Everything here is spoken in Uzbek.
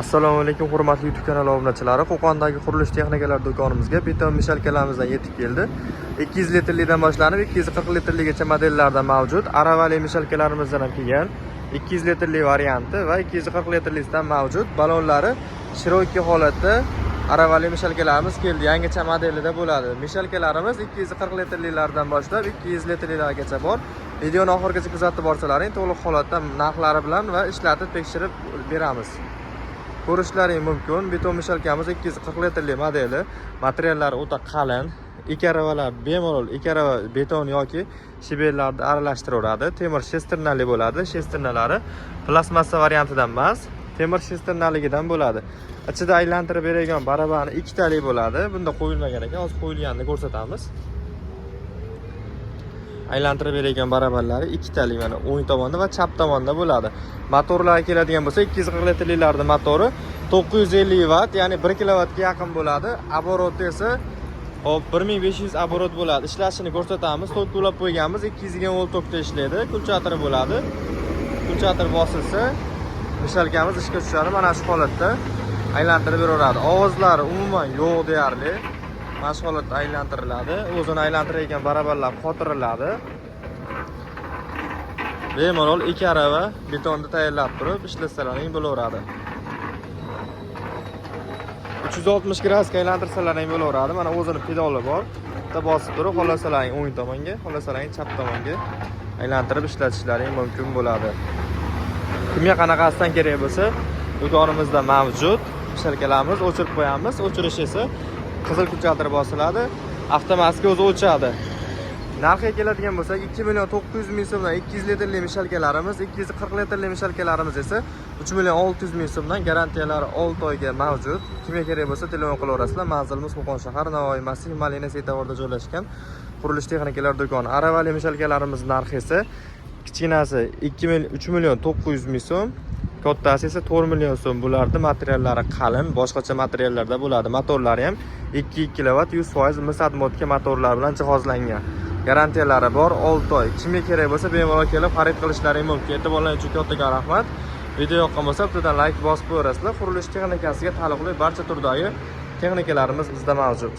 Assalomu alaykum hurmatli YouTube kanali obunachilari. Qo'qondagi qurilish texnikalar do'konimizga beton mishalkalarimizdan yetib keldi. 200 litrlikdan boshlanib 240 litrligacha modellarda mavjud. Aravali mishalkalarimizdan ham kelgan 200 litrli varianti va 240 litrlikdan mavjud. Balonlari shiroki holatda aravali mishalkalarimiz keldi. Yangicha modelida bo'ladi. Mishalkalarimiz 240 litrliklardan boshlab 200 litrliklargacha bor. Videoni oxirigacha kuzatib borsalaring, to'liq holatda narxlari bilan va ishlatib tekshirib beramiz. Ko'rishlaring mumkin. Beton mishalkamiz 240 litrli modeli. Materiallari o'ta qalin. Ikaravalar bemalol ikarava beton yoki shibellarni aralashtiradi. Temir shesternali bo'ladi. Shesternalari plastmassa variantidan emas, temir shesternaligidan bo'ladi. Ichida aylantirib beradigan barabani ikkitalik bo'ladi. Bunda qo'yilmagan ekan, hozir qo'yilganini ko'rsatamiz. Aylantirib beradigan barabarlari ikkitalik, mana o'ng tomonda va chap tomonda bo'ladi. Motorlar keladigan bo'lsa 240 litrliklarning motori 950 vatt, ya'ni 1 kilovattga yaqin bo'ladi. Oboroti esa 1500 oborot bo'ladi. Ishlashini ko'rsatamiz. Tok to'lab qo'yganmiz. 220 volt tokda ishlaydi. Kulchatiri bo'ladi. Kulchatir bosilsa mishalkamiz ishga tushadi. Mana shu holatda aylantirib beraveradi. Ovozlari umuman yo'q deyarli. Mana shu holatda aylantiriladi. O'zini aylantiradigan barabarlar qotiriladi. Bemalol ikarava betonni tayyorlab turib ishlasalaring bo'laveradi. 360 gradusga aylantirsalaring bo'laveradi. Mana o'zini pedali bor. Bitta bosib turib, xohlasalaring o'ng tomonga, xohlasalaring chap tomonga aylantirib ishlatishlaring mumkin bo'ladi. Kimga qanaqasidan kerak bo'lsa, do'konimizda mavjud. Mishalkalarimiz o'chirib qo'yamiz. O'chirish esa qizil kulchatir bosiladi, avtomatik o'zi o'chadi. Narxiga keladigan bo'lsak, 2.900.000 so'mdan 200 litrli mishalkalarimiz, 240 litrli mishalkalarimiz esa 3.600.000 so'mdan garantiyalari 6 oyga mavjud. Kimga kerak bo'lsa telefon qilaverasizlar. Manzilimiz Qo'qon shahar, Navoiy massiv Malina svetoforda joylashgan qurilish texnikalar do'koni. Aravali mishalkalarimiz narxi esa kichkinasi 3.900.000 so'm, kattasi esa 4 million so'm bo'lardi. Materiallari qalin, boshqacha materiallarda bo'ladi. Motorlari ham 2 kilovat 100% misad modga motorlar bilan jihozlangan. Garantiyalari bor 6 oy. Kimga kerak bo'lsa bemalol kelib xarid qilishlaring mumkin. E'tiborlaringiz uchun katta rahmat. Video yoqqan bo'lsa bittadan like bosib qo'yasizlar. Qurilish texnikasiga taalluqli barcha turdagi texnikalarimiz bizda mavjud.